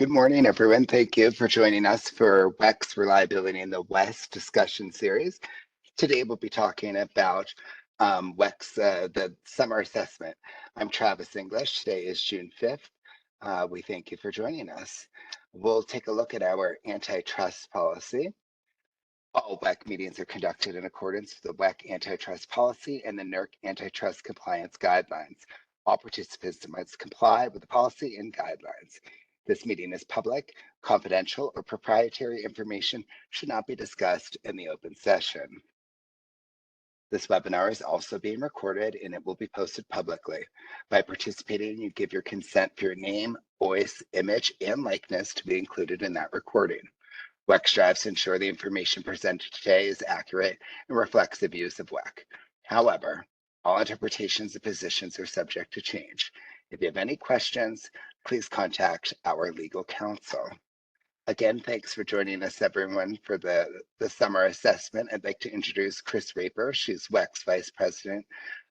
Good morning, everyone. Thank you for joining us for WEX Reliability in the West discussion series. Today, we'll be talking about WEX, the summer assessment. I'm Travis English. Today is June 5th. We thank you for joining us. We'll take a look at our antitrust policy. All WEC meetings are conducted in accordance with the WEC antitrust policy and the NERC antitrust compliance guidelines. All participants must comply with the policy and guidelines. This meeting is public, confidential, or proprietary information should not be discussed in the open session. This webinar is also being recorded and it will be posted publicly. By participating, you give your consent for your name, voice, image, and likeness to be included in that recording. WEC strives to ensure the information presented today is accurate and reflects the views of WEC. However, all interpretations and positions are subject to change. If you have any questions, please contact our legal counsel. Again, thanks for joining us, everyone, for the summer assessment. I'd like to introduce Chris Raper. She's WEC's Vice President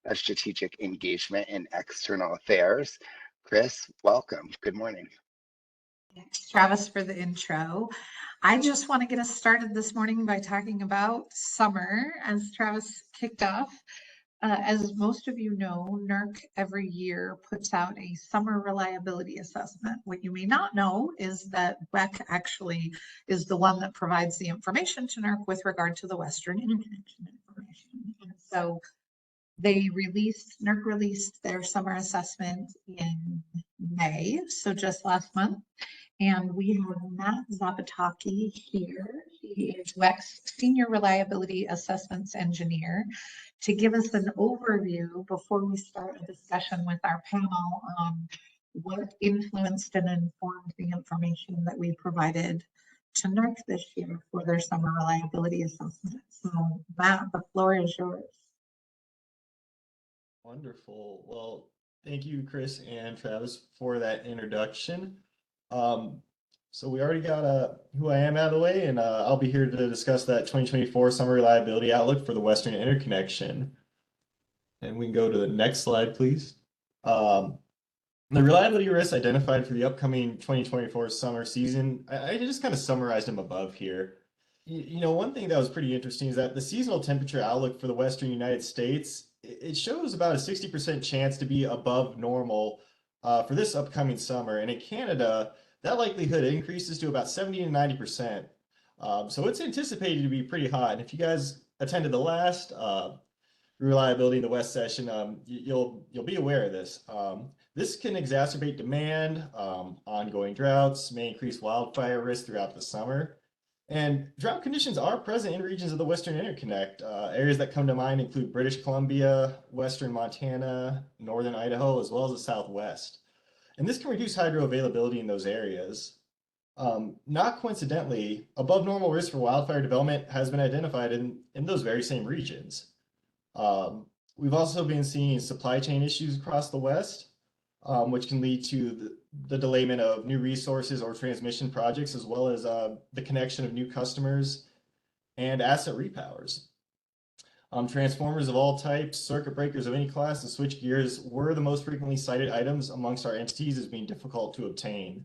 of Strategic Engagement and External Affairs. Chris, welcome. Good morning. Thanks, Travis, for the intro. I just want to get us started this morning by talking about summer, as Travis kicked off. As most of you know, NERC every year puts out a summer reliability assessment. What you may not know is that WEC actually is the one that provides the information to NERC with regard to the Western interconnection information. And so NERC released their summer assessment in May, so just last month. And we have Matt Zapataki here. He is WEC's Senior Reliability Assessments Engineer to give us an overview before we start a discussion with our panel on what influenced and informed the information that we provided to NERC this year for their summer reliability assessment. So Matt, the floor is yours. Wonderful. Well, thank you, Chris and Travis, for that introduction. So we already got who I am out of the way, and I'll be here to discuss that 2024 Summer Reliability Outlook for the Western Interconnection. And we can go to the next slide, please. The reliability risks identified for the upcoming 2024 summer season, I just kind of summarized them above here. You know, one thing that was pretty interesting is that the seasonal temperature outlook for the Western United States, it shows about a 60% chance to be above normal for this upcoming summer. And in Canada, that likelihood increases to about 70 to 90%. So it's anticipated to be pretty hot. And if you guys attended the last Reliability in the West session, you'll be aware of this. This can exacerbate demand, ongoing droughts, may increase wildfire risk throughout the summer. And drought conditions are present in regions of the Western Interconnect. Areas that come to mind include British Columbia, Western Montana, Northern Idaho, as well as the Southwest. And this can reduce hydro availability in those areas. Not coincidentally, above normal risk for wildfire development has been identified in those very same regions. We've also been seeing supply chain issues across the West, which can lead to the delayment of new resources or transmission projects, as well as the connection of new customers and asset repowers. Transformers of all types, circuit breakers of any class, and switch gears were the most frequently cited items amongst our entities as being difficult to obtain.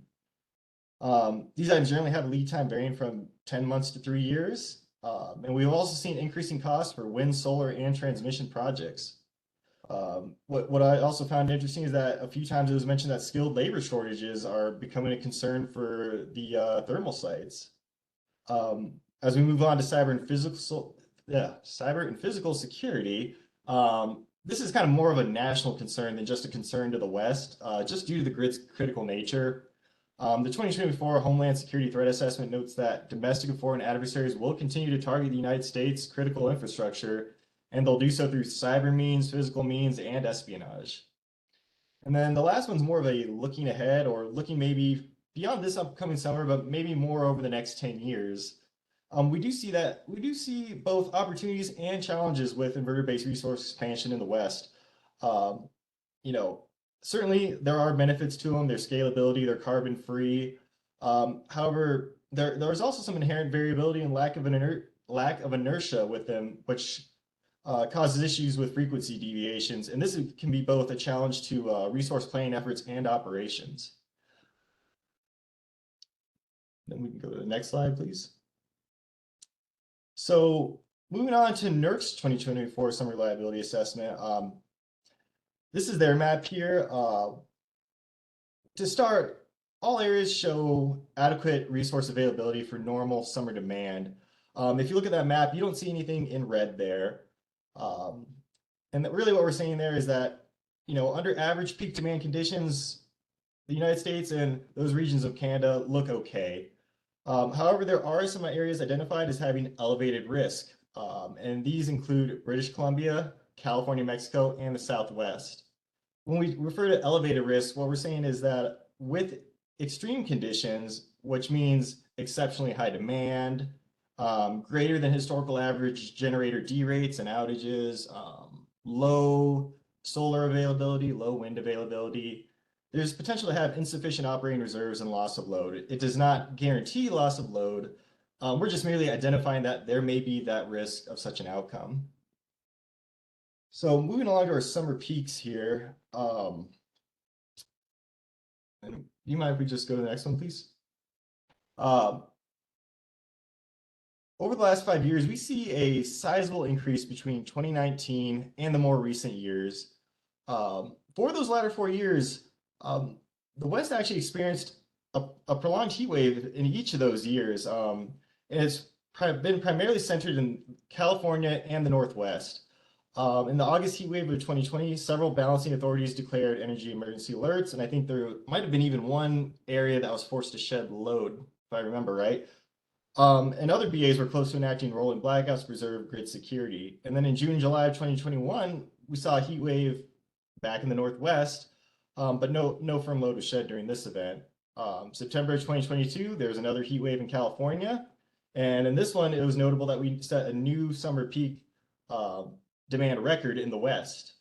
These items generally have a lead time varying from 10 months to 3 years. And we've also seen increasing costs for wind, solar, and transmission projects. What I also found interesting is that a few times it was mentioned that skilled labor shortages are becoming a concern for the thermal sites. As we move on to cyber and physical security, this is kind of more of a national concern than just a concern to the West, just due to the grid's critical nature. The 2024 Homeland Security Threat Assessment notes that domestic and foreign adversaries will continue to target the United States' critical infrastructure, and they'll do so through cyber means, physical means, and espionage. And then the last one's more of a looking ahead, or looking maybe beyond this upcoming summer, but maybe more over the next 10 years. We do see both opportunities and challenges with inverter-based resource expansion in the West. You know, certainly there are benefits to them, their scalability, they're carbon-free. However, there's also some inherent variability and lack of inertia with them, which causes issues with frequency deviations. And this can be both a challenge to resource planning efforts and operations. Then we can go to the next slide, please. So moving on to NERC's 2024 Summer Reliability Assessment. This is their map here. To start, all areas show adequate resource availability for normal summer demand. If you look at that map, you don't see anything in red there. And really what we're saying there is that, under average peak demand conditions, the United States and those regions of Canada look okay. However, there are some areas identified as having elevated risk, and these include British Columbia, California, Mexico, and the Southwest. When we refer to elevated risk, what we're saying is that with extreme conditions, which means exceptionally high demand, greater than historical average generator derates and outages, low solar availability, low wind availability, there's potential to have insufficient operating reserves and loss of load. It does not guarantee loss of load. We're just merely identifying that there may be that risk of such an outcome. So moving along to our summer peaks here. And do you mind if we just go to the next one, please? Over the last 5 years, we see a sizable increase between 2019 and the more recent years. For those latter 4 years, the West actually experienced a prolonged heat wave in each of those years. And it's been primarily centered in California and the Northwest. In the August heat wave of 2020, several balancing authorities declared energy emergency alerts, and I think there might have been even one area that was forced to shed load, if I remember right. And other BAs were close to enacting rolling blackouts to preserve grid security. And then in June and July of 2021, we saw a heat wave back in the Northwest, but no firm load was shed during this event. September of 2022, there was another heat wave in California. And in this one, it was notable that we set a new summer peak demand record in the West.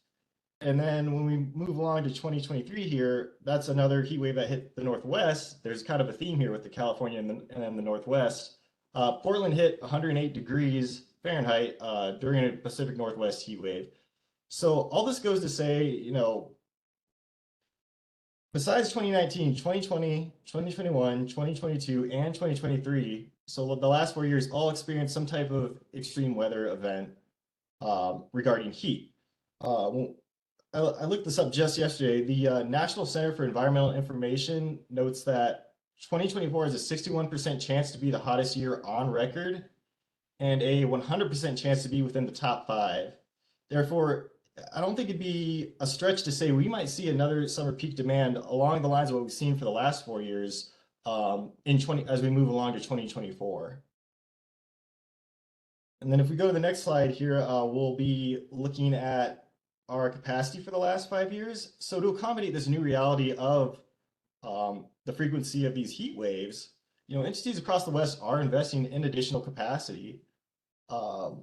And then when we move along to 2023 here, that's another heat wave that hit the Northwest. There's kind of a theme here with the California and the Northwest. Portland hit 108 degrees Fahrenheit during a Pacific Northwest heat wave. So all this goes to say, besides 2019, 2020, 2021, 2022, and 2023, so the last 4 years all experienced some type of extreme weather event regarding heat. I looked this up just yesterday. The National Center for Environmental Information notes that 2024 has a 61% chance to be the hottest year on record and a 100% chance to be within the top 5. Therefore, I don't think it'd be a stretch to say we might see another summer peak demand along the lines of what we've seen for the last 4 years as we move along to 2024. And then if we go to the next slide here, we'll be looking at our capacity for the last 5 years. So to accommodate this new reality of the frequency of these heat waves, entities across the West are investing in additional capacity. Over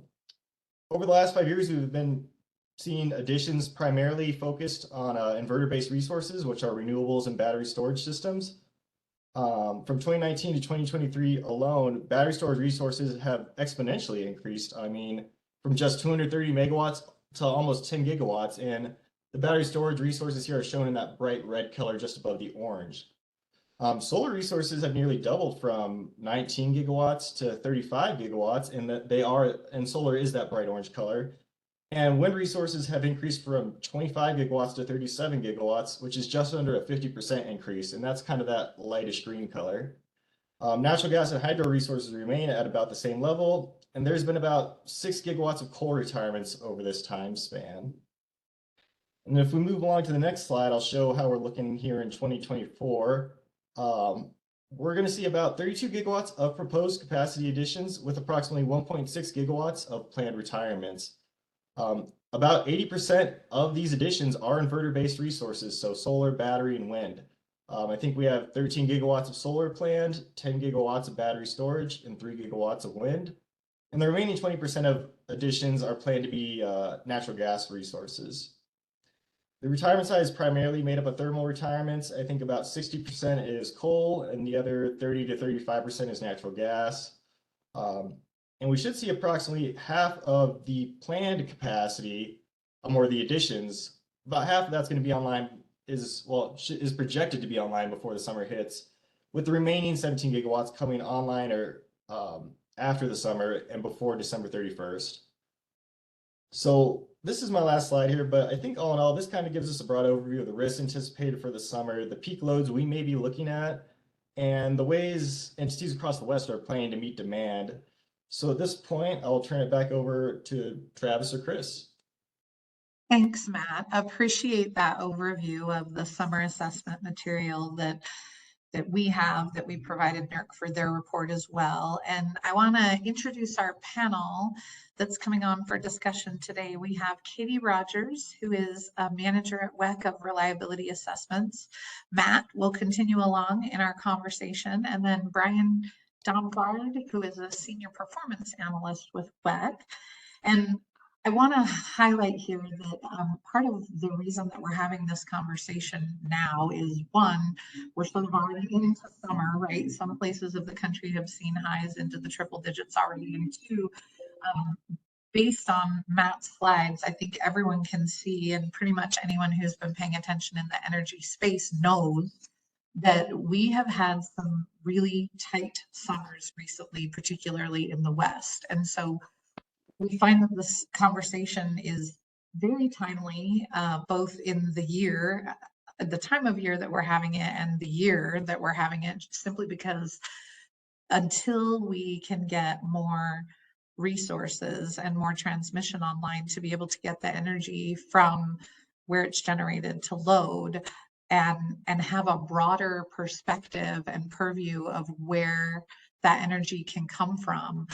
the last 5 years, we've been seeing additions primarily focused on inverter-based resources, which are renewables and battery storage systems. From 2019 to 2023 alone, battery storage resources have exponentially increased. I mean, from just 230 megawatts to almost 10 gigawatts. And the battery storage resources here are shown in that bright red color just above the orange. Solar resources have nearly doubled from 19 gigawatts to 35 gigawatts, and solar is that bright orange color. And wind resources have increased from 25 gigawatts to 37 gigawatts, which is just under a 50% increase, and that's kind of that lightish green color. Natural gas and hydro resources remain at about the same level, and there's been about 6 gigawatts of coal retirements over this time span. And if we move along to the next slide, I'll show how we're looking here in 2024. We're going to see about 32 gigawatts of proposed capacity additions with approximately 1.6 gigawatts of planned retirements. About 80% of these additions are inverter-based resources, so solar, battery, and wind. I think we have 13 gigawatts of solar planned, 10 gigawatts of battery storage, and 3 gigawatts of wind. And the remaining 20% of additions are planned to be natural gas resources. The retirement side is primarily made up of thermal retirements. I think about 60% is coal, and the other 30 to 35% is natural gas. And we should see approximately half of the planned capacity, or the additions, about half of that's going to be online, is projected to be online before the summer hits, with the remaining 17 gigawatts coming online or after the summer and before December 31st. So this is my last slide here, but I think all in all, this kind of gives us a broad overview of the risks anticipated for the summer, the peak loads we may be looking at, and the ways entities across the West are planning to meet demand. So at this point, I'll turn it back over to Travis or Chris. Thanks, Matt. Appreciate that overview of the summer assessment material that we provided NERC for their report as well. And I want to introduce our panel that's coming on for discussion today. We have Katie Rogers, who is a manager at WEC of Reliability Assessments. Matt will continue along in our conversation, and then Brian Domgard, who is a senior performance analyst with WEC. And I want to highlight here that part of the reason that we're having this conversation now is, one, we're sort of already into summer, right? Some places of the country have seen highs into the triple digits already. And two, based on Matt's slides, I think everyone can see, and pretty much anyone who's been paying attention in the energy space knows that we have had some really tight summers recently, particularly in the West. And so we find that this conversation is very timely, both in the year, the time of year that we're having it, and the year that we're having it, simply because until we can get more resources and more transmission online to be able to get the energy from where it's generated to load, and have a broader perspective and purview of where that energy can come from,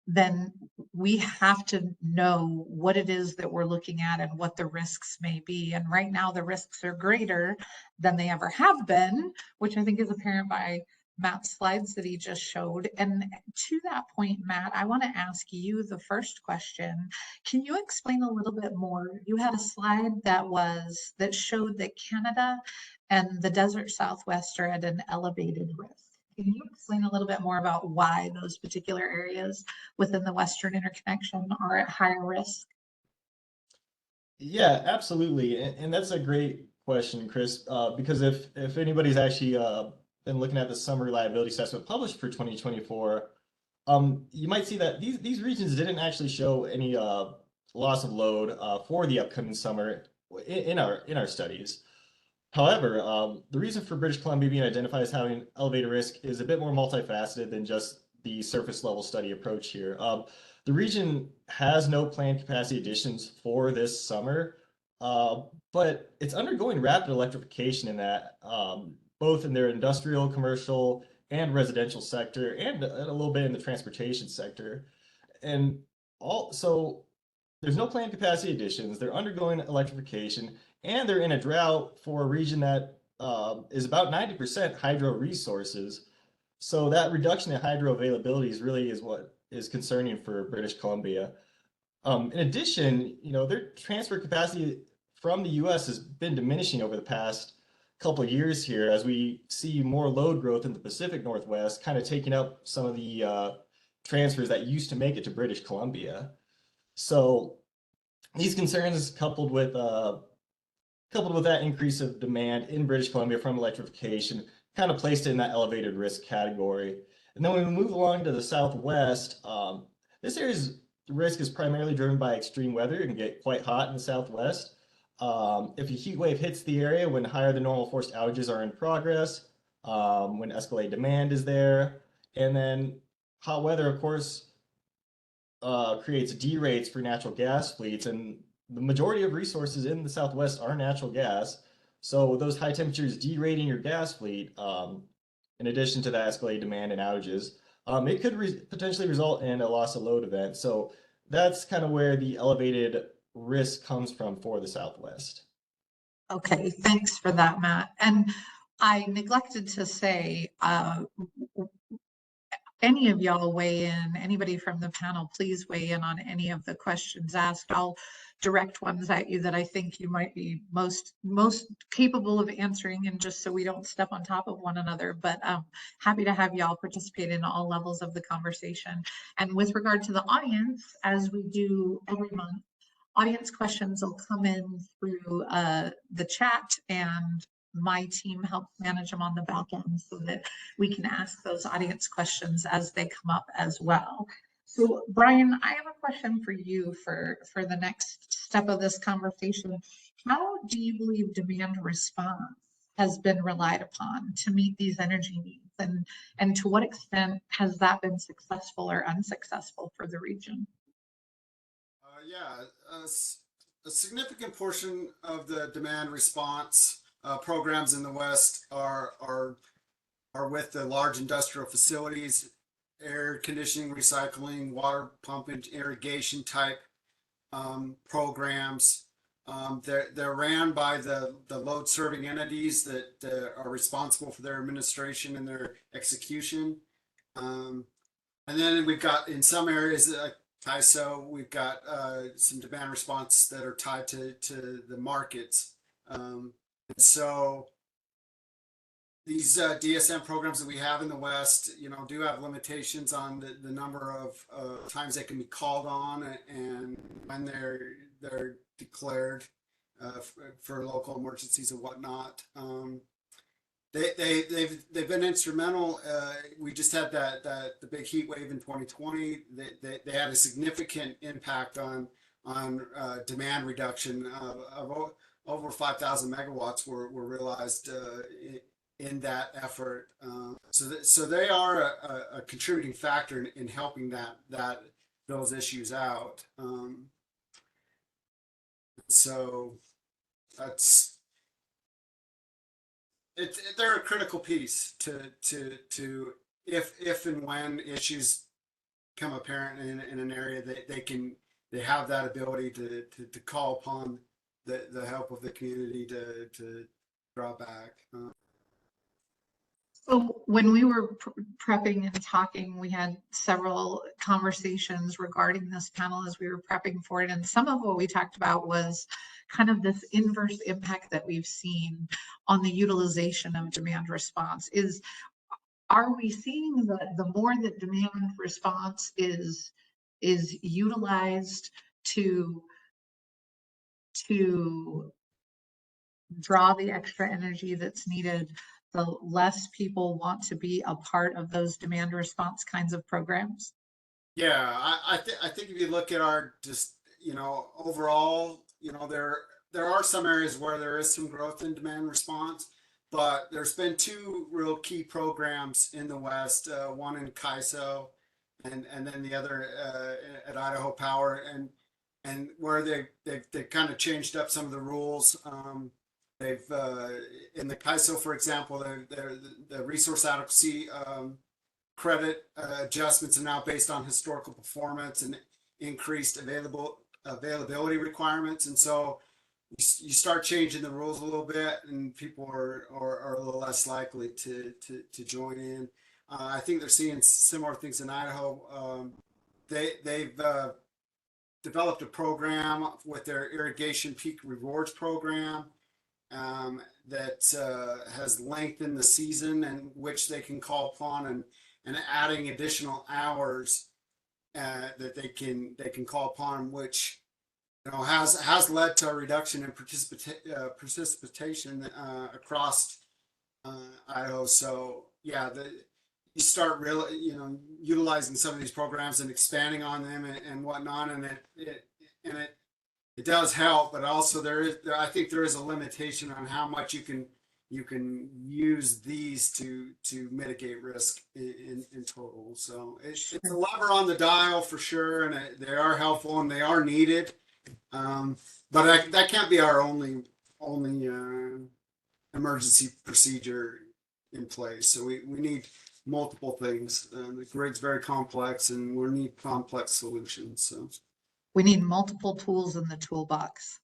then we have to know what it is that we're looking at and what the risks may be. And right now the risks are greater than they ever have been, which I think is apparent by Matt's slides that he just showed. And to that point, Matt, I want to ask you the first question. Can you explain a little bit more? You had a slide that showed that Canada and the desert Southwest are at an elevated risk. Can you explain a little bit more about why those particular areas within the Western interconnection are at higher risk? Yeah, absolutely. And that's a great question, Chris, because if anybody's actually been looking at the summer reliability assessment published for 2024, you might see that these regions didn't actually show any loss of load for the upcoming summer in our studies. However, the reason for British Columbia being identified as having elevated risk is a bit more multifaceted than just the surface level study approach here. The region has no planned capacity additions for this summer, but it's undergoing rapid electrification in that, both in their industrial, commercial, and residential sector, and a little bit in the transportation sector. And also, there's no planned capacity additions. They're undergoing electrification, and they're in a drought for a region that is about 90% hydro resources. So that reduction in hydro availability is what is concerning for British Columbia. In addition, their transfer capacity from the US has been diminishing over the past couple of years here as we see more load growth in the Pacific Northwest, kind of taking up some of the transfers that used to make it to British Columbia. So these concerns, coupled with that increase of demand in British Columbia from electrification, kind of placed it in that elevated risk category. And then when we move along to the Southwest, this area's risk is primarily driven by extreme weather. It can get quite hot in the Southwest. If a heat wave hits the area when higher than normal forced outages are in progress, when escalated demand is there, and then hot weather, of course, creates derates for natural gas fleets, and the majority of resources in the Southwest are natural gas. So those high temperatures derating your gas fleet, in addition to the escalated demand and outages, it could potentially result in a loss of load event. So that's kind of where the elevated risk comes from for the Southwest. Okay, thanks for that, Matt. And I neglected to say, any of y'all weigh in, anybody from the panel, please weigh in on any of the questions asked. I'll direct ones at you that I think you might be most capable of answering, and just so we don't step on top of one another, but happy to have y'all participate in all levels of the conversation. And with regard to the audience, as we do every month, audience questions will come in through the chat, and my team helps manage them on the back end so that we can ask those audience questions as they come up as well. So Brian, I have a question for you for the next step of this conversation. How do you believe demand response has been relied upon to meet these energy needs? And to what extent has that been successful or unsuccessful for the region? Yeah, a significant portion of the demand response programs in the West are with the large industrial facilities, air conditioning, recycling, water pumping, irrigation type programs. They're ran by the load serving entities that are responsible for their administration and their execution. And then we've got in some areas like CAISO, we've got some demand response that are tied to the markets. And so these DSM programs that we have in the West, do have limitations on the number of times they can be called on and when they're declared for local emergencies and whatnot. They've been instrumental. We just had the big heat wave in 2020. They had a significant impact on demand reduction of over 5,000 megawatts were realized in that effort. So they are a contributing factor in helping those issues out. So they're a critical piece to if and when issues become apparent in an area, they have that ability to call upon the help of the community to draw back. So when we were prepping and talking, we had several conversations regarding this panel as we were prepping for it. And some of what we talked about was kind of this inverse impact that we've seen on the utilization of demand response. Are we seeing that the more that demand response is utilized to draw the extra energy that's needed, the less people want to be a part of those demand response kinds of programs? Yeah, I think if you look at our overall, there are some areas where there is some growth in demand response, but there's been two real key programs in the West, one in CAISO and then the other at Idaho Power, and where they kind of changed up some of the rules. They've in the CAISO, for example, the resource adequacy credit adjustments are now based on historical performance and increased availability requirements. And so you start changing the rules a little bit, and people are a little less likely to join in. I think they're seeing similar things in Idaho. They've developed a program with their irrigation peak rewards program that has lengthened the season in which they can call upon and adding additional hours that they can call upon, which has led to a reduction in precipitation across Idaho. So yeah, you start really utilizing some of these programs and expanding on them and whatnot, and it does help, but also I think there is a limitation on how much you can use these to mitigate risk in total. So it's a lever on the dial for sure, and they are helpful and they are needed. But that can't be our only emergency procedure in place. So we need multiple things. The grid's very complex, and we need complex solutions. So we need multiple tools in the toolbox.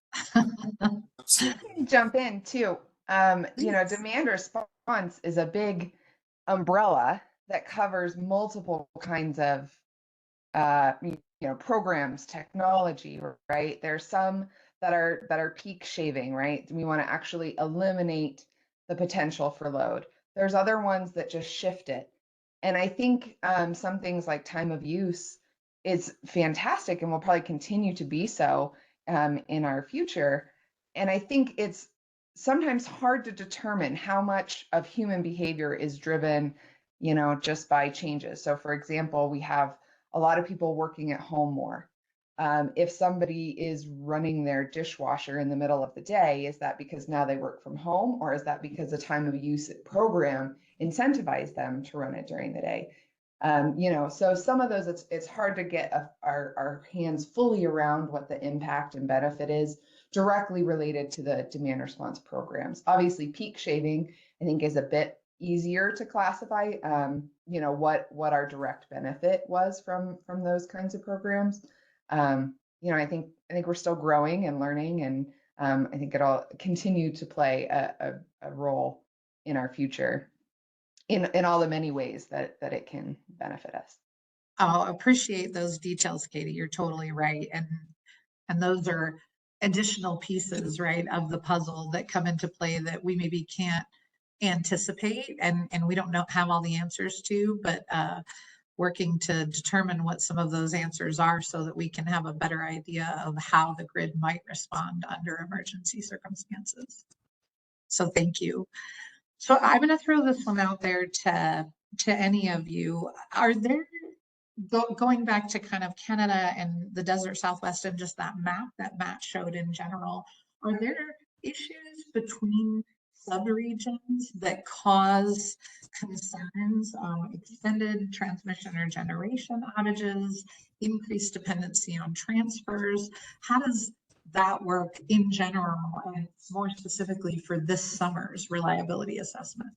absolutely. I can jump in too. Demand response is a big umbrella that covers multiple kinds of programs, technology, right? There's some that are peak shaving, right? We want to actually eliminate the potential for load. There's other ones that just shift it. And I think some things like time of use is fantastic and will probably continue to be so in our future. And I think it's sometimes hard to determine how much of human behavior is driven, just by changes. So for example, we have a lot of people working at home more. If somebody is running their dishwasher in the middle of the day, is that because now they work from home, or is that because the time of use program incentivized them to run it during the day? So some of those, it's hard to get our hands fully around what the impact and benefit is directly related to the demand response programs. Obviously, peak shaving, I think, is a bit easier to classify, what our direct benefit was from those kinds of programs. I think we're still growing and learning, and I think it'll continue to play a role in our future in all the many ways that it can benefit us. I'll appreciate those details, Katie. You're totally right. And those are additional pieces, right, of the puzzle that come into play that we maybe can't anticipate and we don't have all the answers to, but working to determine what some of those answers are so that we can have a better idea of how the grid might respond under emergency circumstances. So thank you. So I'm going to throw this one out there to any of you. Are there, going back to kind of Canada and the desert Southwest and just that map that Matt showed in general, are there issues between subregions that cause concerns, extended transmission or generation outages, increased dependency on transfers? How does that work in general and more specifically for this summer's reliability assessment?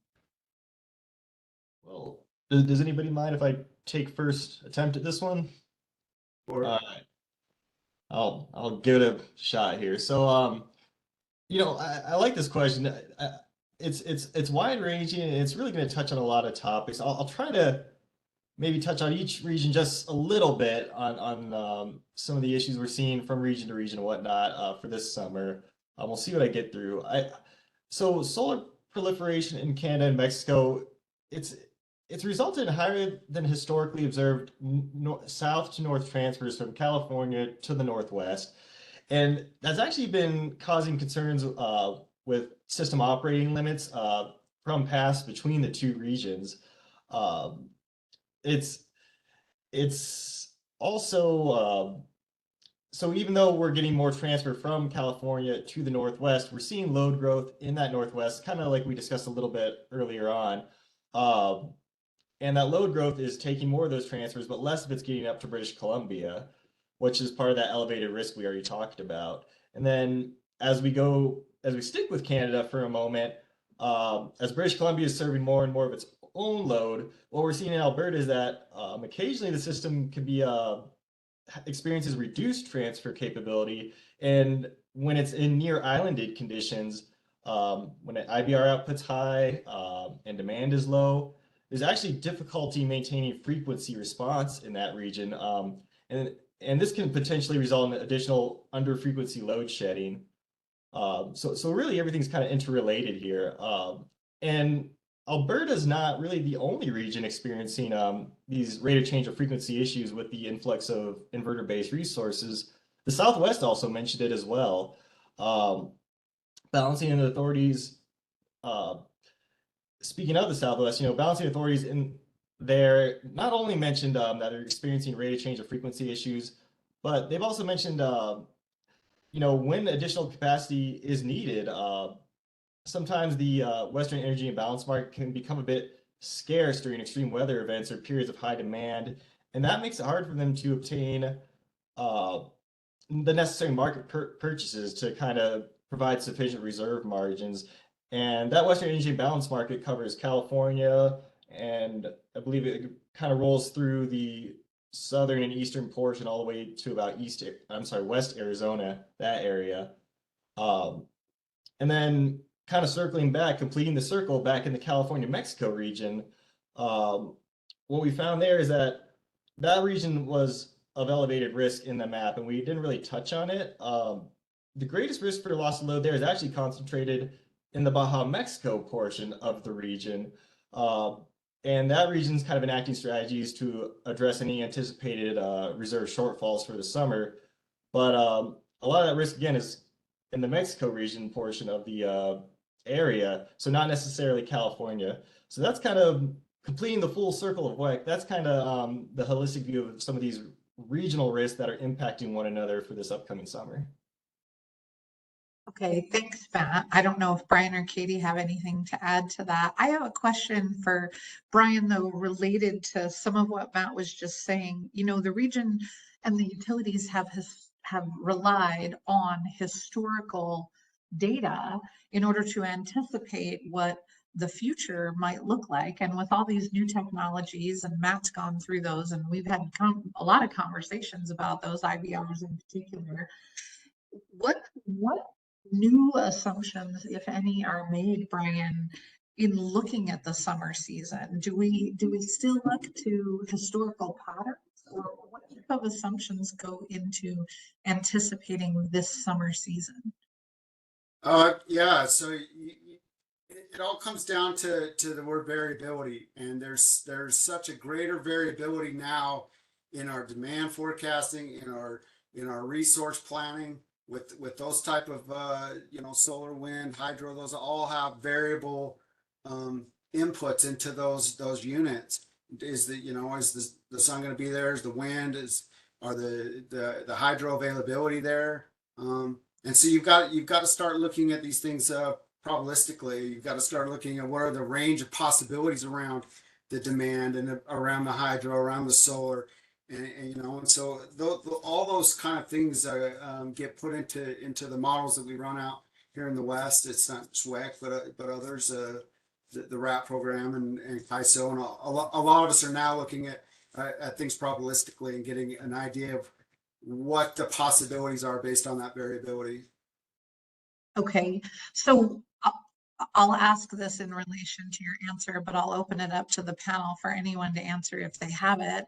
Well, does anybody mind if I take first attempt at this one? Or I'll give it a shot here. So I like this question. It's wide ranging and it's really going to touch on a lot of topics. I'll try to maybe touch on each region just a little bit on some of the issues we're seeing from region to region and whatnot for this summer. We'll see what I get through. So solar proliferation in Canada and Mexico, it's resulted in higher than historically observed south to north transfers from California to the Northwest. And that's actually been causing concerns with system operating limits from past between the two regions. It's also so even though we're getting more transfer from California to the Northwest, we're seeing load growth in that Northwest, kind of like we discussed a little bit earlier on. And that load growth is taking more of those transfers, but less of it's getting up to British Columbia, which is part of that elevated risk we already talked about. And then as we stick with Canada for a moment, as British Columbia is serving more and more of its own load, what we're seeing in Alberta is that occasionally the system can be experiences reduced transfer capability, and when it's in near islanded conditions, when IBR output's high and demand is low, there's actually difficulty maintaining frequency response in that region, and this can potentially result in additional under frequency load shedding. So really everything's kind of interrelated here, and Alberta's not really the only region experiencing these rate of change of frequency issues with the influx of inverter-based resources. The Southwest also mentioned it as well. Balancing authorities, speaking of the Southwest, balancing authorities in there not only mentioned that they're experiencing rate of change of frequency issues, but they've also mentioned, when additional capacity is needed, sometimes the Western energy imbalance market can become a bit scarce during extreme weather events or periods of high demand, and that makes it hard for them to obtain the necessary market purchases to kind of provide sufficient reserve margins. And that Western energy balance market covers California, and I believe it kind of rolls through the southern and eastern portion all the way to about West Arizona, that area. And then kind of circling back, completing the circle back in the California-Mexico region, what we found there is that region was of elevated risk in the map, and we didn't really touch on it. The greatest risk for loss of load there is actually concentrated in the Baja Mexico portion of the region. And that region's kind of enacting strategies to address any anticipated reserve shortfalls for the summer. But a lot of that risk, again, is in the Mexico region portion of the area, so not necessarily California. So that's kind of completing the full circle of WEC. That's kind of the holistic view of some of these regional risks that are impacting one another for this upcoming summer. Okay, thanks, Matt. I don't know if Brian or Katie have anything to add to that. I have a question for Brian, though, related to some of what Matt was just saying. You know, the region and the utilities have relied on historical data in order to anticipate what the future might look like. And with all these new technologies, and Matt's gone through those, and we've had a lot of conversations about those IBRs in particular. What new assumptions, if any, are made, Brian, in looking at the summer season? Do we still look to historical patterns, or what type of assumptions go into anticipating this summer season? Yeah, so it all comes down to the word variability, and there's such a greater variability now in our demand forecasting, in our resource planning with those type of solar, wind, hydro. Those all have variable inputs into those units. Is the sun going to be there? Is the wind? Are the hydro availability there? And so you've got to start looking at these things probabilistically. You've got to start looking at what are the range of possibilities around the demand and around the hydro, around the solar, and so all those kind of things get put into the models that we run out here in the West. It's not SWEC, but others, the RAP program and CAISO, and a lot of us are now looking at things probabilistically and getting an idea of what the possibilities are based on that variability. Okay, so I'll ask this in relation to your answer, but I'll open it up to the panel for anyone to answer if they have it.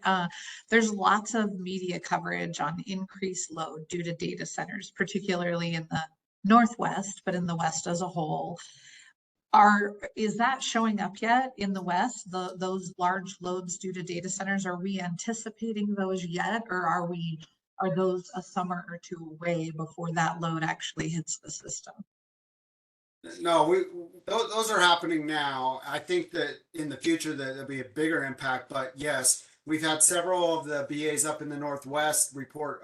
There's lots of media coverage on increased load due to data centers, particularly in the Northwest, but in the West as a whole. Is that showing up yet in the West, those large loads due to data centers? Are we anticipating those yet, or are those a summer or two away before that load actually hits the system? No, those are happening now. I think that in the future that there'll be a bigger impact, but yes, we've had several of the BAs up in the Northwest report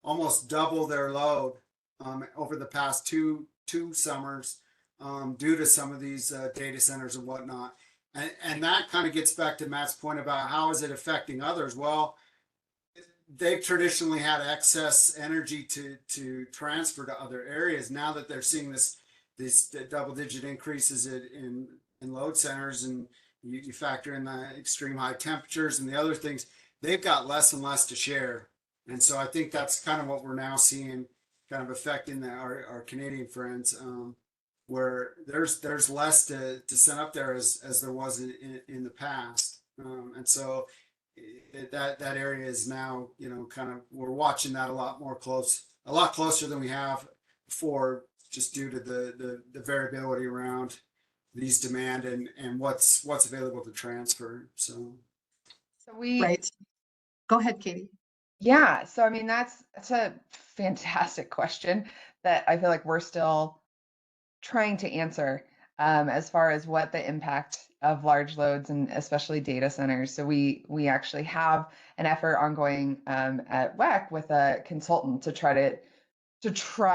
almost double their load over the past two summers due to some of these data centers and whatnot. And that kind of gets back to Matt's point about how is it affecting others? Well, they've traditionally had excess energy to transfer to other areas. Now that they're seeing these double-digit increases in load centers, and you factor in the extreme high temperatures and the other things, they've got less and less to share. And so I think that's kind of what we're now seeing kind of affecting our Canadian friends, where there's less to send up there as there was in the past. And so that area is now, kind of, we're watching that a lot closer than we have before, just due to the variability around these demand and what's available to transfer. So Right. Go ahead, Katie. Yeah, so I mean that's a fantastic question that I feel like we're still trying to answer as far as what the impact of large loads and especially data centers. So we actually have an effort ongoing at WEC with a consultant to try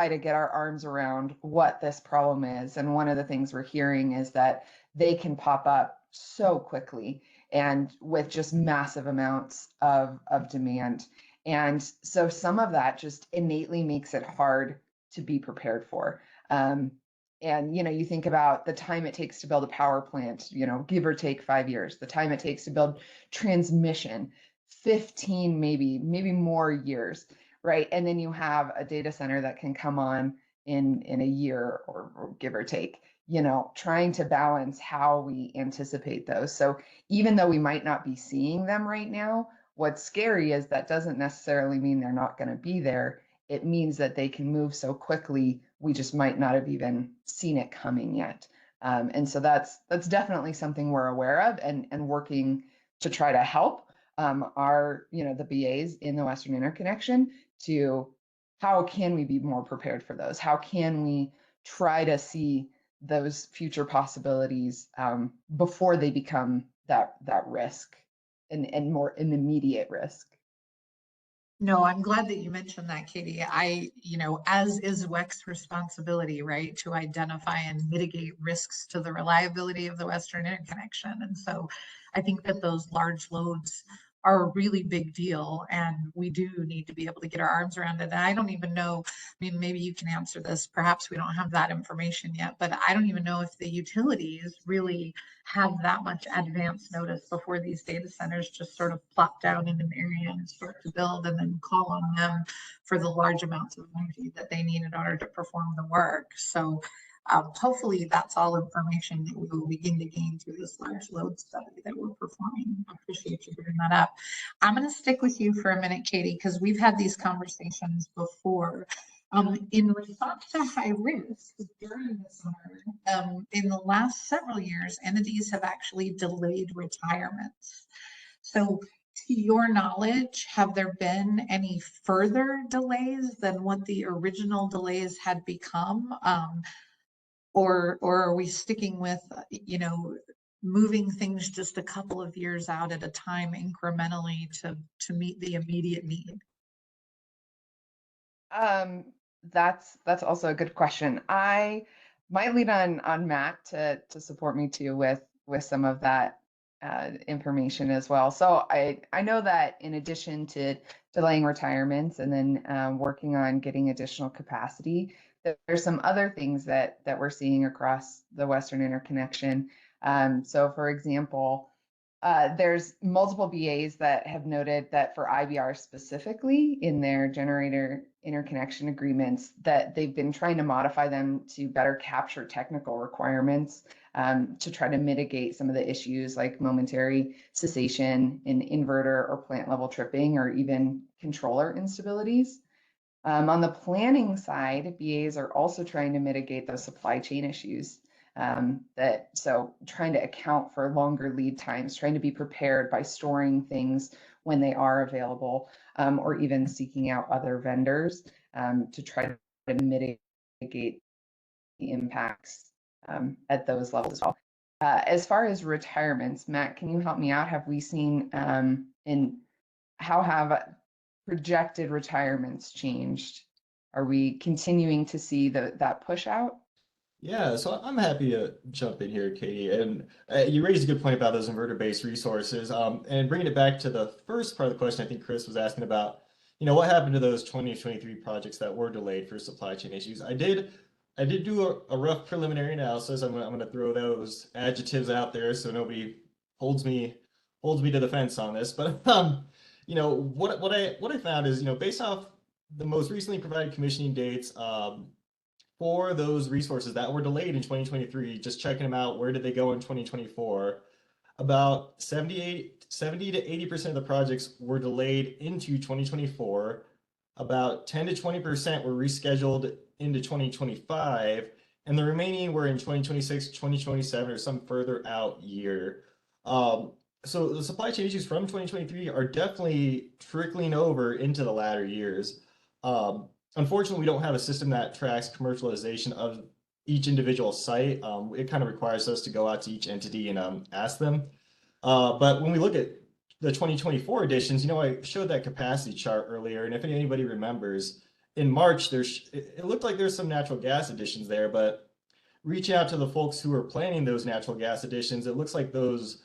to get our arms around what this problem is. And one of the things we're hearing is that they can pop up so quickly and with just massive amounts of demand. And so some of that just innately makes it hard to be prepared for. And you think about the time it takes to build a power plant, give or take 5 years, the time it takes to build transmission, 15, maybe more years, right? And then you have a data center that can come on in a year or give or take, trying to balance how we anticipate those. So even though we might not be seeing them right now, what's scary is that doesn't necessarily mean they're not going to be there. It means that they can move so quickly, we just might not have even seen it coming yet. And so that's definitely something we're aware of and working to try to help the BAs in the Western Interconnection to how can we be more prepared for those? How can we try to see those future possibilities before they become that risk and more an immediate risk? No, I'm glad that you mentioned that, Katie. As is WEC's responsibility, right, to identify and mitigate risks to the reliability of the Western interconnection. And so I think that those large loads are a really big deal, and we do need to be able to get our arms around it. And I don't even know, I mean, maybe you can answer this. Perhaps we don't have that information yet, but I don't even know if the utilities really have that much advance notice before these data centers just sort of plop down in an area and start to build, and then call on them for the large amounts of energy that they need in order to perform the work. So hopefully that's all information that we will begin to gain through this large load study that we're performing. I appreciate you bringing that up. I'm going to stick with you for a minute, Katie, because we've had these conversations before. In response to high risk during the summer, in the last several years, entities have actually delayed retirements. So to your knowledge, have there been any further delays than what the original delays had become? Or are we sticking with, moving things just a couple of years out at a time incrementally to meet the immediate need? That's also a good question. I might lean on Matt to support me too with some of that information as well. So I know that in addition to delaying retirements and then working on getting additional capacity, there's some other things that we're seeing across the Western interconnection. So for example, there's multiple BAs that have noted that for IBR specifically in their generator interconnection agreements, that they've been trying to modify them to better capture technical requirements to try to mitigate some of the issues like momentary cessation in inverter or plant level tripping or even controller instabilities. On the planning side, BAs are also trying to mitigate those supply chain issues. So trying to account for longer lead times, trying to be prepared by storing things when they are available, or even seeking out other vendors to try to mitigate the impacts at those levels as well. As far as retirements, Matt, can you help me out? Have we seen and how have projected retirements changed? Are we continuing to see that push out? Yeah, so I'm happy to jump in here, Katie. And you raised a good point about those inverter-based resources. And bringing it back to the first part of the question, I think Chris was asking about, what happened to those 2023 projects that were delayed for supply chain issues. I did do a rough preliminary analysis. I'm gonna throw those adjectives out there so nobody holds me to the fence on this. But what I found is, based off the most recently provided commissioning dates, for those resources that were delayed in 2023, just checking them out, where did they go in 2024? About 70 to 80% of the projects were delayed into 2024. About 10 to 20% were rescheduled into 2025, and the remaining were in 2026, 2027, or some further out year. So the supply chain issues from 2023 are definitely trickling over into the latter years. Unfortunately, we don't have a system that tracks commercialization of each individual site. It kind of requires us to go out to each entity and ask them. But when we look at the 2024 editions, I showed that capacity chart earlier, and if anybody remembers, in March, it looked like there's some natural gas additions there, but reaching out to the folks who are planning those natural gas additions, it looks like those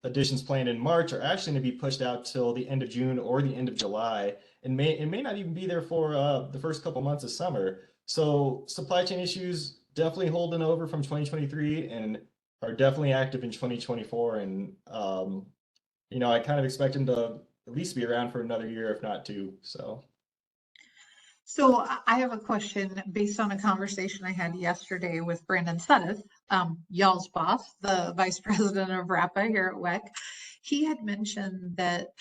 additions planned in March are actually going to be pushed out till the end of June or the end of July, and may not even be there for the first couple months of summer. So supply chain issues definitely holding over from 2023 and are definitely active in 2024. And I kind of expect them to at least be around for another year, if not two. So I have a question based on a conversation I had yesterday with Brandon Suddeth, y'all's boss, the vice president of RAPA here at WEC. He had mentioned that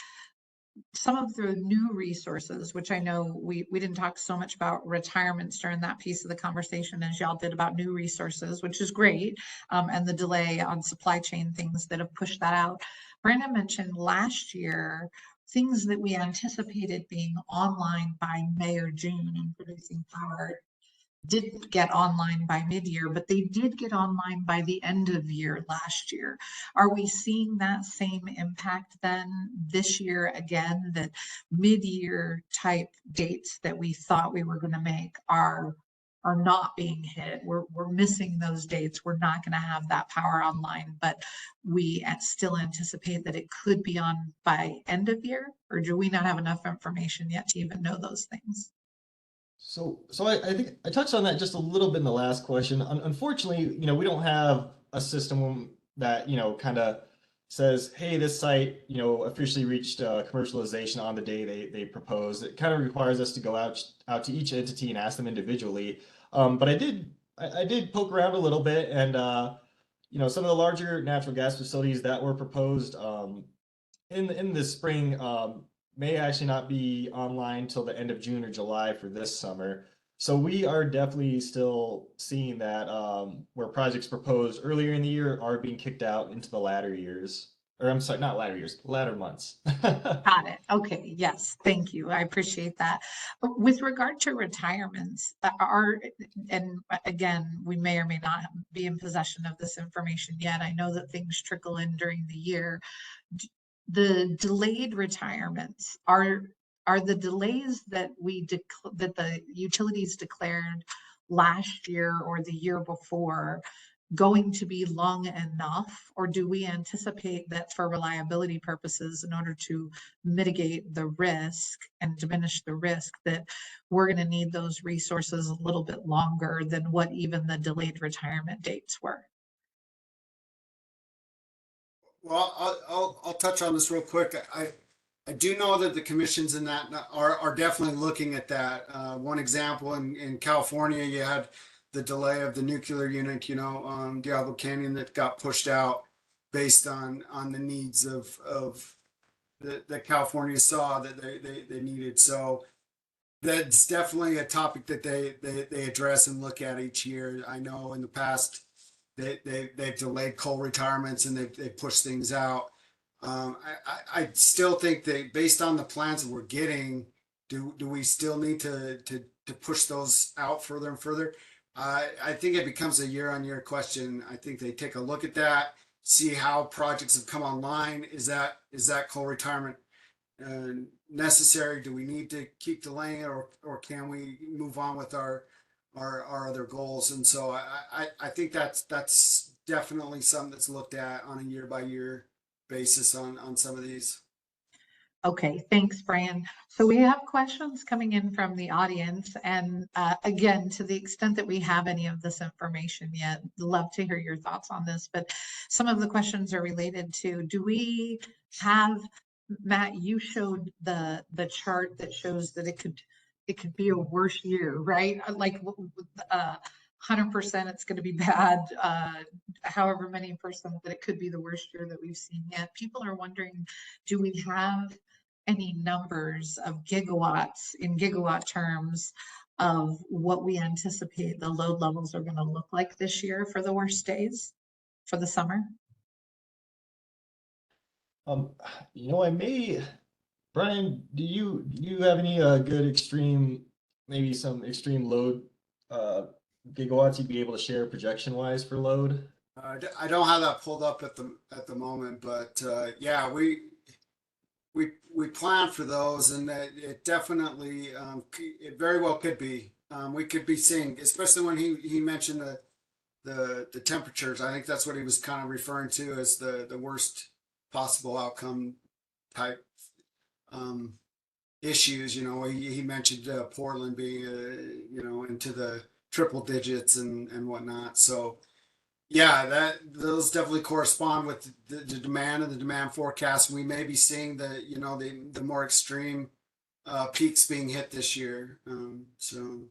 some of the new resources, which I know we didn't talk so much about retirements during that piece of the conversation as y'all did about new resources, which is great, and the delay on supply chain things that have pushed that out. Brandon mentioned last year things that we anticipated being online by May or June and producing power didn't get online by mid-year, but they did get online by the end of year last year. Are we seeing that same impact then this year again, that mid-year type dates that we thought we were going to make are not being hit? We're missing those dates. We're not going to have that power online, but we still anticipate that it could be on by end of year, or do we not have enough information yet to even know those things? So I think I touched on that just a little bit in the last question. Unfortunately, we don't have a system that, kind of says, hey, this site, officially reached commercialization on the day they propose. It kind of requires us to go out to each entity and ask them individually. But I did poke around a little bit, and some of the larger natural gas facilities that were proposed in the spring may actually not be online till the end of June or July for this summer. So we are definitely still seeing that where projects proposed earlier in the year are being kicked out into the latter years. Or I'm sorry, not latter years, latter months. Got it. Okay. Yes. Thank you. I appreciate that. But with regard to retirements, and again, we may or may not be in possession of this information yet. I know that things trickle in during the year. The delayed retirements are the delays that that the utilities declared last year or the year before going to be long enough, or do we anticipate that for reliability purposes, in order to mitigate the risk and diminish the risk, that we're going to need those resources a little bit longer than what even the delayed retirement dates were? Well, I'll touch on this real quick. I do know that the commissions in that are definitely looking at that. One example in California, you had the delay of the nuclear unit, Diablo Canyon, that got pushed out based on the needs of that California saw that they needed. So that's definitely a topic that they address and look at each year. I know in the past they've delayed coal retirements and they pushed things out. I still think that based on the plans that we're getting, do we still need to push those out further and further? I think it becomes a year-on-year question. I think they take a look at that, see how projects have come online. Is that coal retirement necessary? Do we need to keep delaying it, or can we move on with our other goals? And so I think that's definitely something that's looked at on a year-by-year basis on some of these. Okay, thanks, Brian. So we have questions coming in from the audience, and again, to the extent that we have any of this information yet, love to hear your thoughts on this. But some of the questions are related to, do we have, Matt, you showed the chart that shows that it could be a worse year, right? Like 100% it's going to be bad, however many percent that it could be the worst year that we've seen yet. People are wondering, do we have any numbers of gigawatts in gigawatt terms of what we anticipate the load levels are going to look like this year for the worst days for the summer? Brian, do you have any good extreme, maybe some extreme load gigawatts you'd be able to share projection wise for load? I don't have that pulled up at the moment, but yeah, we plan for those, and it definitely it very well could be. We could be seeing, especially when he mentioned the temperatures. I think that's what he was kind of referring to as the worst possible outcome type issues. He mentioned Portland being into the triple digits and whatnot. So yeah, those definitely correspond with the demand and the demand forecast. We may be seeing the more extreme peaks being hit this year. So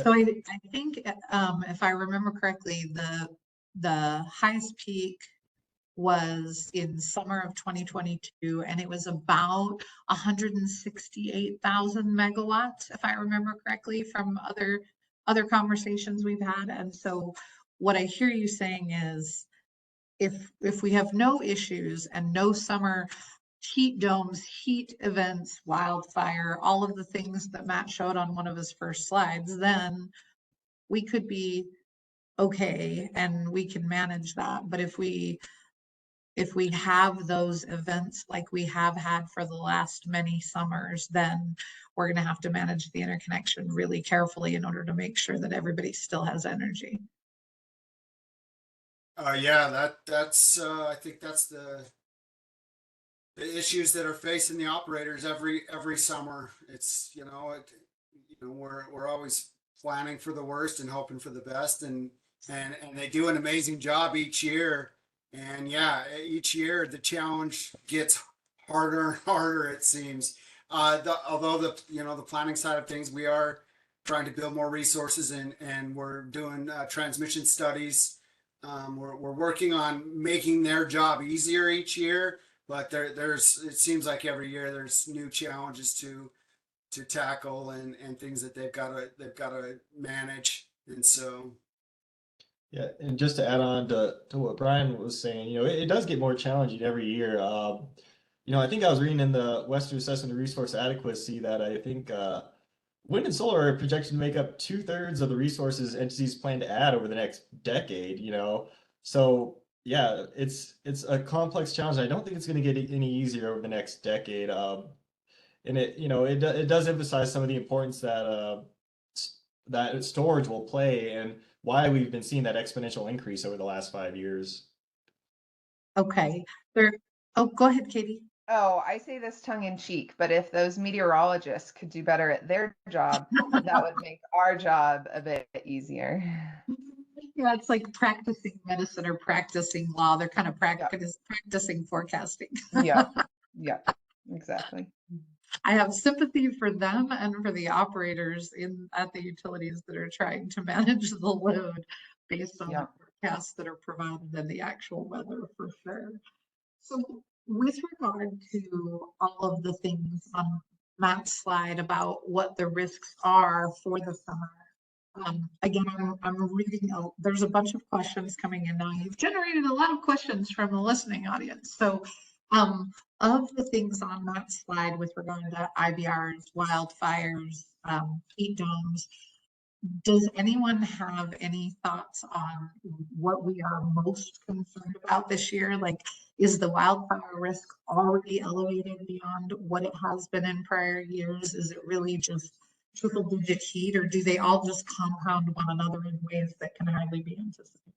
I think if I remember correctly, the highest peak was in summer of 2022, and it was about 168,000 megawatts, if I remember correctly, from other conversations we've had. And so what I hear you saying is, if we have no issues and no summer heat domes, heat events, wildfire, all of the things that Matt showed on one of his first slides, then we could be okay and we can manage that. But if we have those events like we have had for the last many summers, then we're going to have to manage the interconnection really carefully in order to make sure that everybody still has energy. Yeah, that's I think that's the issues that are facing the operators every summer. It's we're always planning for the worst and hoping for the best, and they do an amazing job each year. And yeah, each year the challenge gets harder and harder, it seems. Although the planning side of things, we are trying to build more resources, and we're doing transmission studies. We're working on making their job easier each year, but there's it seems like every year there's new challenges to tackle, and things that they've got to manage. And so Yeah, and just to add on to what Brian was saying, it does get more challenging every year. I think I was reading in the Western Assessment of Resource Adequacy that I think wind and solar are projected to make up 2/3 of the resources entities plan to add over the next decade. So yeah, it's a complex challenge. I don't think it's going to get any easier over the next decade. And it does emphasize some of the importance that that storage will play, and why we've been seeing that exponential increase over the last 5 years. Okay. Go ahead, Katie. Oh, I say this tongue in cheek, but if those meteorologists could do better at their job, that would make our job a bit easier. Yeah, it's like practicing medicine or practicing law. They're kind of practicing forecasting. Yeah, yeah, exactly. I have sympathy for them and for the operators at the utilities that are trying to manage the load based on the forecasts that are provided and the actual weather, for sure. So with regard to all of the things on Matt's slide about what the risks are for the summer, again, I'm reading, there's a bunch of questions coming in now. You've generated a lot of questions from the listening audience. So of the things on that slide with regard to IBRs, wildfires, heat domes, does anyone have any thoughts on what we are most concerned about this year? Like, is the wildfire risk already elevated beyond what it has been in prior years? Is it really just triple-digit heat, or do they all just compound one another in ways that can hardly be anticipated?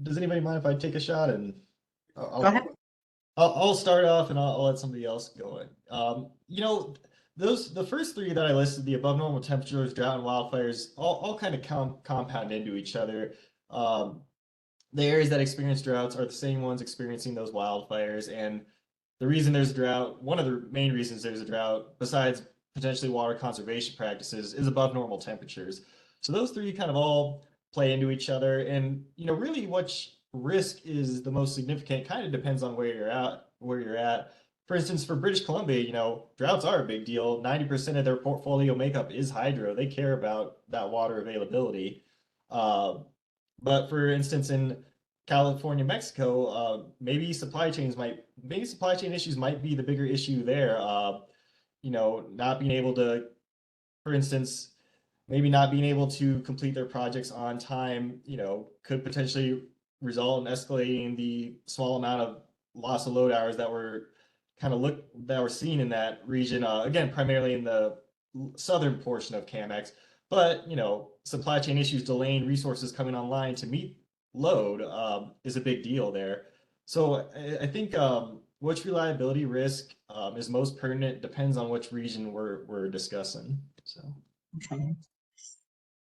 Does anybody mind if I take a shot? And Go ahead. I'll start off, and I'll let somebody else go in. The first three that I listed, the above normal temperatures, drought, and wildfires, all kind of compound into each other. The areas that experience droughts are the same ones experiencing those wildfires, and the reason there's a drought, one of the main reasons there's a drought, besides potentially water conservation practices, is above normal temperatures. So those three kind of all play into each other, and really which risk is the most significant kind of depends on where you're at. For instance, for British Columbia, droughts are a big deal. 90% of their portfolio makeup is hydro. They care about that water availability. But for instance, in California, Mexico, maybe supply chain issues might be the bigger issue there. Not being able to, for instance, maybe not being able to complete their projects on time, could potentially result in escalating the small amount of loss of load hours that were seen in that region. Again, primarily in the southern portion of CAMX, but supply chain issues delaying resources coming online to meet load is a big deal there. So I think which reliability risk is most pertinent depends on which region we're discussing. So okay.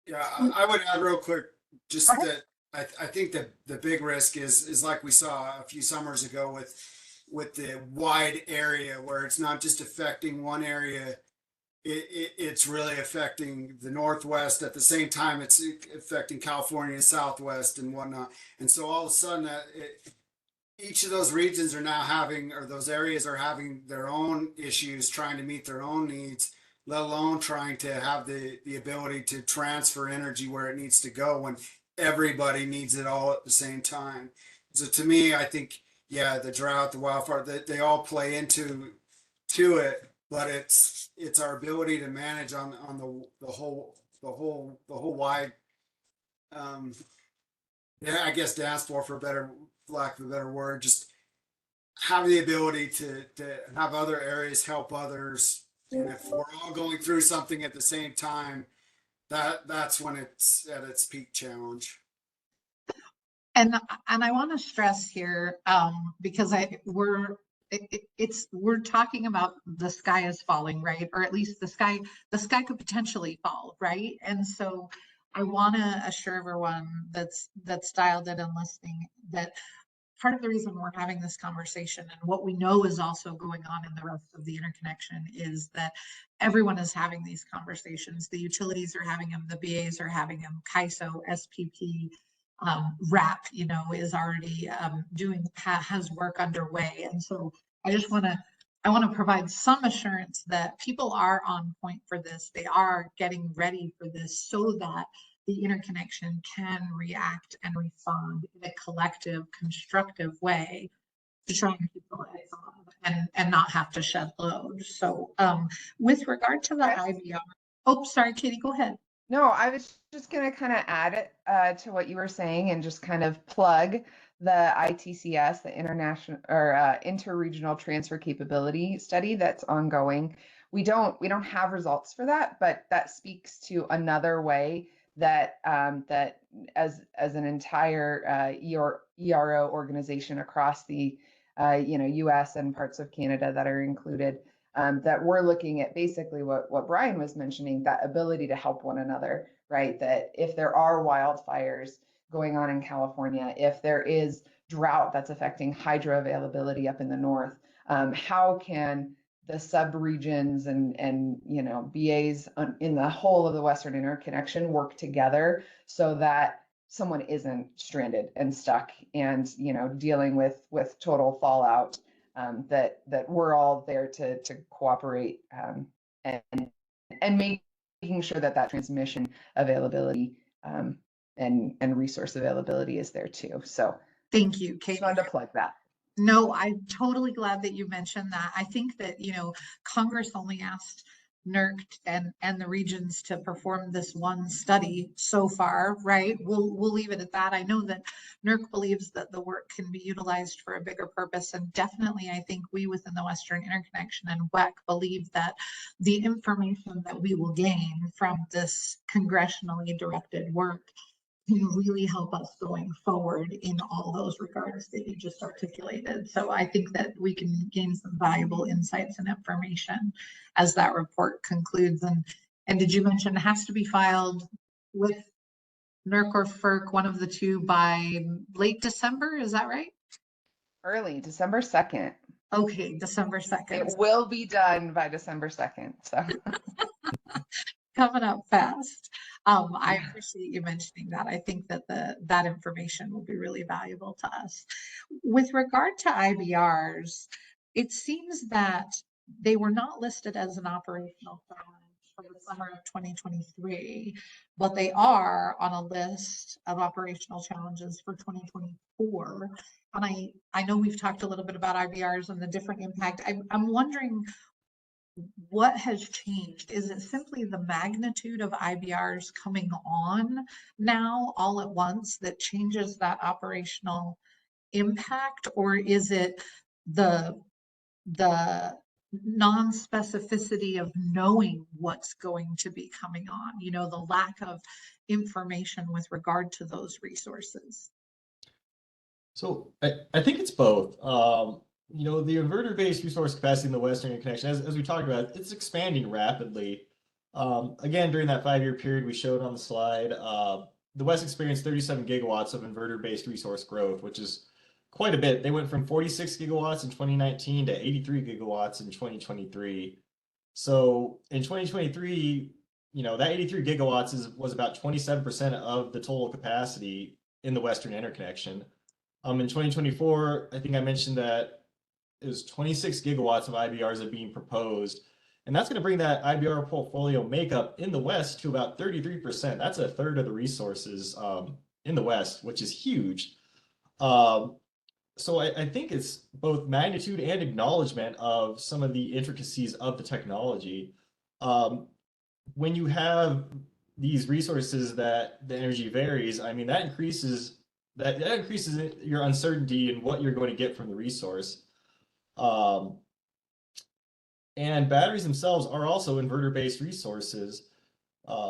Yeah, I would add real quick just that I think that the big risk is like we saw a few summers ago with the wide area, where it's not just affecting one area, it's really affecting the Northwest. At the same time, it's affecting California, Southwest, and whatnot. And so all of a sudden, each of those regions are now having, or those areas are having their own issues trying to meet their own needs, let alone trying to have the ability to transfer energy where it needs to go when everybody needs it all at the same time. So to me, I think yeah, the drought, the wildfire, they all play to it, but it's our ability to manage on the whole wide, um, yeah, I guess dance floor, for better lack of a better word, just have the ability to have other areas help others. And if we're all going through something at the same time, that's when it's at its peak challenge. And I want to stress here, because we're talking about the sky is falling, right? Or at least the sky could potentially fall, right? And so I want to assure everyone that's dialed in and listening that part of the reason we're having this conversation and what we know is also going on in the rest of the interconnection is that everyone is having these conversations. The utilities are having them, the BAs are having them, CAISO, SPP, RAP, is already has work underway. And so I want to provide some assurance that people are on point for this. They are getting ready for this so that the interconnection can react and respond in a collective, constructive way to try and keep the lights on and not have to shed load. So with regard to the IVR, oh, sorry, Katie, go ahead. No, I was just going to kind of add it to what you were saying and just kind of plug the ITCS, the International or Interregional Transfer Capability Study that's ongoing. We don't have results for that, but that speaks to another way that that as an entire ERO organization across the U.S. and parts of Canada that are included, that we're looking at basically what Brian was mentioning, that ability to help one another, right? That if there are wildfires going on in California, if there is drought that's affecting hydro availability up in the north, how can the subregions and BAs in the whole of the Western Interconnection work together so that someone isn't stranded and stuck and dealing with total fallout, that we're all there to cooperate, and making sure that transmission availability, and resource availability is there too. So thank you, Kate. Just wanted to plug that. No, I'm totally glad that you mentioned that. I think that, Congress only asked NERC and the regions to perform this one study so far, right? We'll leave it at that. I know that NERC believes that the work can be utilized for a bigger purpose, and definitely I think we within the Western Interconnection and WEC believe that the information that we will gain from this congressionally directed work can really help us going forward in all those regards that you just articulated. So I think that we can gain some valuable insights and information as that report concludes. And did you mention it has to be filed with NERC or FERC, one of the two, by late December? Is that right? Early, December 2nd. Okay, December 2nd. It will be done by December 2nd. So coming up fast. I appreciate you mentioning that. I think that that information will be really valuable to us. With regard to IBRs, it seems that they were not listed as an operational challenge for the summer of 2023, but they are on a list of operational challenges for 2024. And I know we've talked a little bit about IBRs and the different impact. I'm wondering what has changed? Is it simply the magnitude of IBRs coming on now all at once that changes that operational impact? Or is it the non-specificity of knowing what's going to be coming on, the lack of information with regard to those resources? So I think it's both. The inverter-based resource capacity in the Western Interconnection, as we talked about, it's expanding rapidly. Again, during that 5-year period we showed on the slide, the West experienced 37 gigawatts of inverter-based resource growth, which is quite a bit. They went from 46 gigawatts in 2019 to 83 gigawatts in 2023. So in 2023, that 83 gigawatts was about 27% of the total capacity in the Western Interconnection. In 2024, I think I mentioned that it was 26 gigawatts of IBRs are being proposed. And that's going to bring that IBR portfolio makeup in the West to about 33%. That's a third of the resources in the West, which is huge. so I think it's both magnitude and acknowledgement of some of the intricacies of the technology. Um, when you have these resources that the energy varies, I mean that increases your uncertainty in what you're going to get from the resource. Um, and batteries themselves are also inverter-based resources.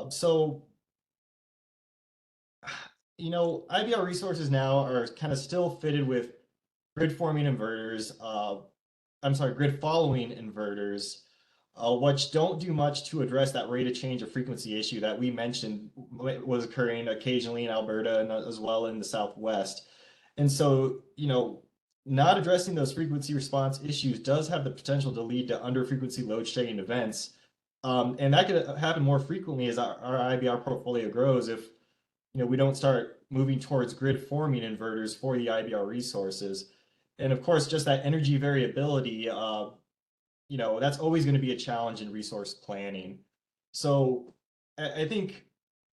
So IBR resources now are kind of still fitted with grid forming inverters. I'm sorry, grid following inverters, which don't do much to address that rate of change of frequency issue that we mentioned was occurring occasionally in Alberta and as well in the Southwest. And so, not addressing those frequency response issues does have the potential to lead to under frequency load shedding events. And that could happen more frequently as our IBR portfolio grows if we don't start moving towards grid forming inverters for the IBR resources. And of course, just that energy variability, that's always going to be a challenge in resource planning. So I think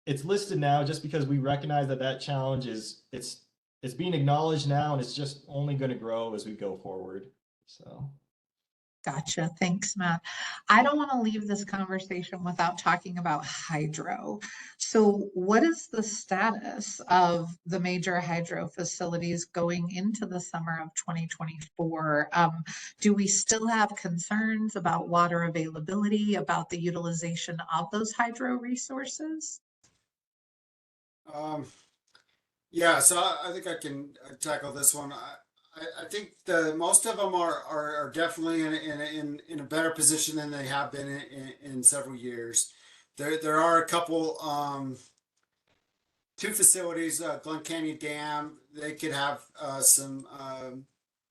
it's listed now just because we recognize that challenge it's being acknowledged now, and it's just only going to grow as we go forward. So. Gotcha. Thanks, Matt. I don't want to leave this conversation without talking about hydro. So what is the status of the major hydro facilities going into the summer of 2024? Do we still have concerns about water availability, about the utilization of those hydro resources? Yeah, so I think I can tackle this one. I think most of them are definitely in a better position than they have been in several years. There are a couple, two facilities, Glen Canyon Dam, they could have some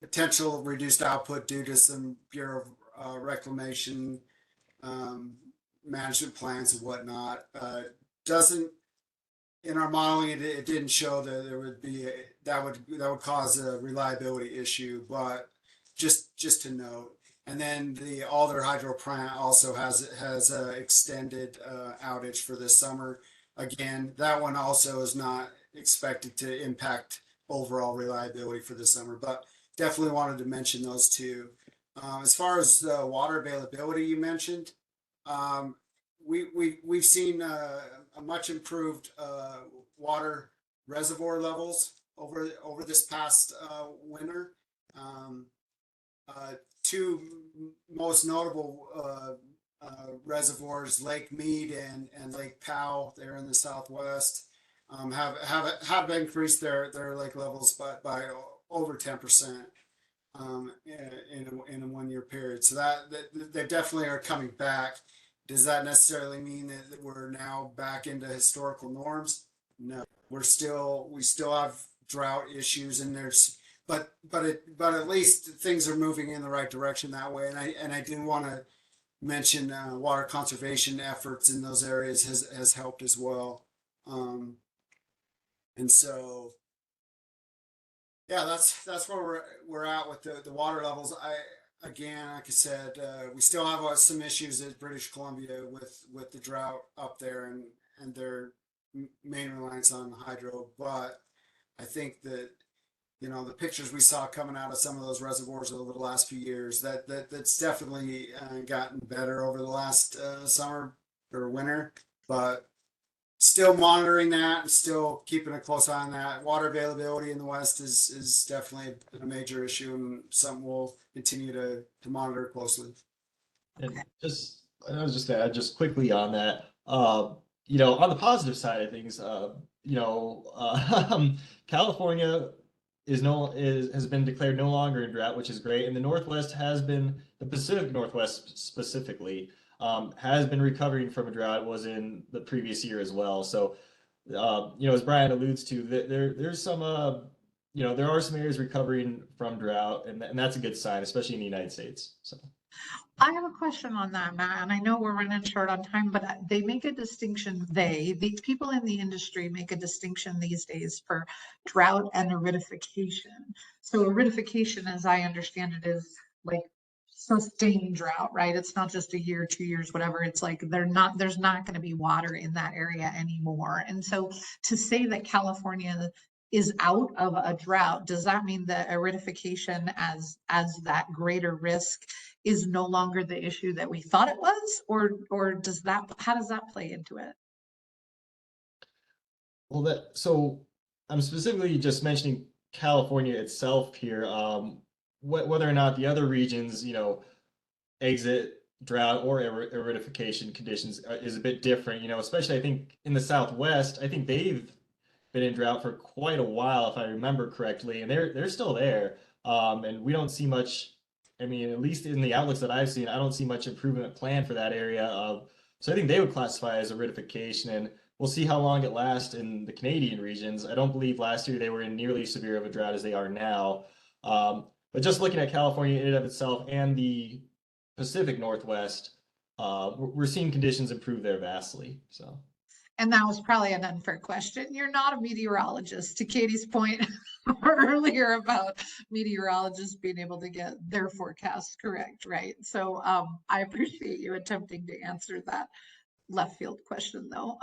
potential reduced output due to some Bureau of Reclamation management plans and whatnot. Doesn't In our modeling, it didn't show that there would be that would cause a reliability issue, but just to note. And then the Alder Hydro Plant also has a extended outage for this summer. Again, that one also is not expected to impact overall reliability for this summer, but definitely wanted to mention those two. As far as the water availability you mentioned, we've seen a much improved water reservoir levels over this past winter. Two most notable reservoirs, Lake Mead and Lake Powell, they're in the Southwest, have increased their lake levels by over 10%. In a 1 year period, so that they definitely are coming back. Does that necessarily mean that we're now back into historical norms? No, we still have drought issues, and but at least things are moving in the right direction that way. And I do want to mention water conservation efforts in those areas has helped as well. And so yeah, that's where we're at with the water levels. Again, like I said, we still have some issues in British Columbia with the drought up there and their main reliance on hydro. But I think that the pictures we saw coming out of some of those reservoirs over the last few years, that's definitely gotten better over the last summer or winter. But still monitoring that and still keeping a close eye on that. Water availability in the West is definitely a major issue and something we'll continue to monitor closely. And I was just to add just quickly on that, on the positive side of things, California has been declared no longer in drought, which is great, and the Pacific Northwest specifically, has been recovering from a drought. It was in the previous year as well. So, as Brian alludes to, there's some, there are some areas recovering from drought, and that's a good sign, especially in the United States. So. I have a question on that, Matt, and I know we're running short on time, but they make a distinction, the people in the industry make a distinction these days for drought and aridification. So aridification, as I understand it, is like sustained drought, right? It's not just a year, 2 years, whatever. It's like there's not going to be water in that area anymore. And so to say that California is out of a drought, does that mean that aridification as that greater risk is no longer the issue that we thought it was, or does that, how does that play into it? Well, so I'm specifically just mentioning California itself here. Whether or not the other regions, exit drought or aridification conditions is a bit different. Especially I think in the Southwest, I think they've been in drought for quite a while, if I remember correctly, and they're still there. And we don't see much. I mean, at least in the outlooks that I've seen, I don't see much improvement planned for that area. So I think they would classify as aridification, and we'll see how long it lasts in the Canadian regions. I don't believe last year they were in nearly as severe of a drought as they are now. But just looking at California in and of itself and the Pacific Northwest, we're seeing conditions improve there vastly. So. And that was probably an unfair question. You're not a meteorologist, to Katie's point earlier about meteorologists being able to get their forecasts correct, right? So I appreciate you attempting to answer that left field question though.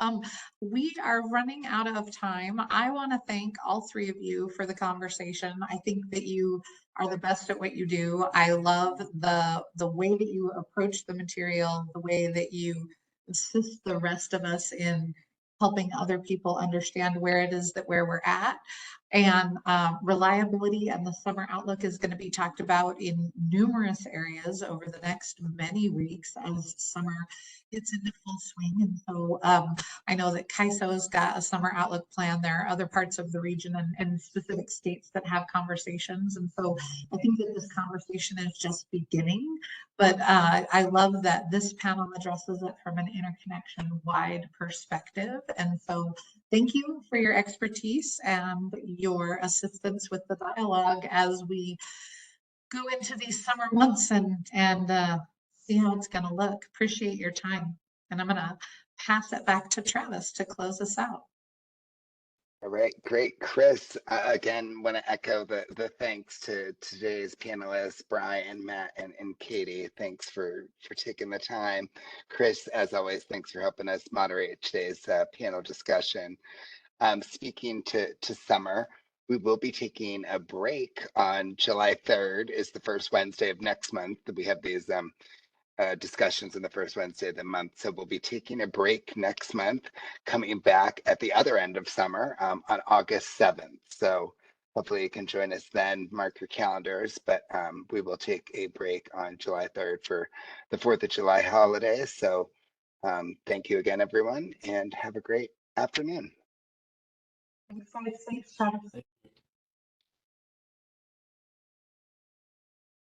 We are running out of time. I want to thank all three of you for the conversation. I think that you are the best at what you do. I love the way that you approach the material, the way that you assist the rest of us in helping other people understand where it is that where we're at. And reliability and the summer outlook is going to be talked about in numerous areas over the next many weeks as summer gets into full swing. And so I know that CAISO's got a summer outlook plan. There are other parts of the region and specific states that have conversations. And so I think that this conversation is just beginning, but I love that this panel addresses it from an interconnection wide perspective. And so thank you for your expertise and your assistance with the dialogue as we go into these summer months and see how it's going to look. Appreciate your time. And I'm going to pass it back to Travis to close us out. All right, great. Chris, again, want to echo the thanks to today's panelists, Brian, Matt, and Katie. Thanks for taking the time. Chris, as always, thanks for helping us moderate today's panel discussion. Speaking to summer, we will be taking a break on July 3rd is the first Wednesday of next month. We have these discussions on the first Wednesday of the month. So we'll be taking a break next month, coming back at the other end of summer on August 7th. So hopefully you can join us then, mark your calendars, but we will take a break on July 3rd for the 4th of July holiday. So thank you again, everyone, and have a great afternoon. Thanks, Travis.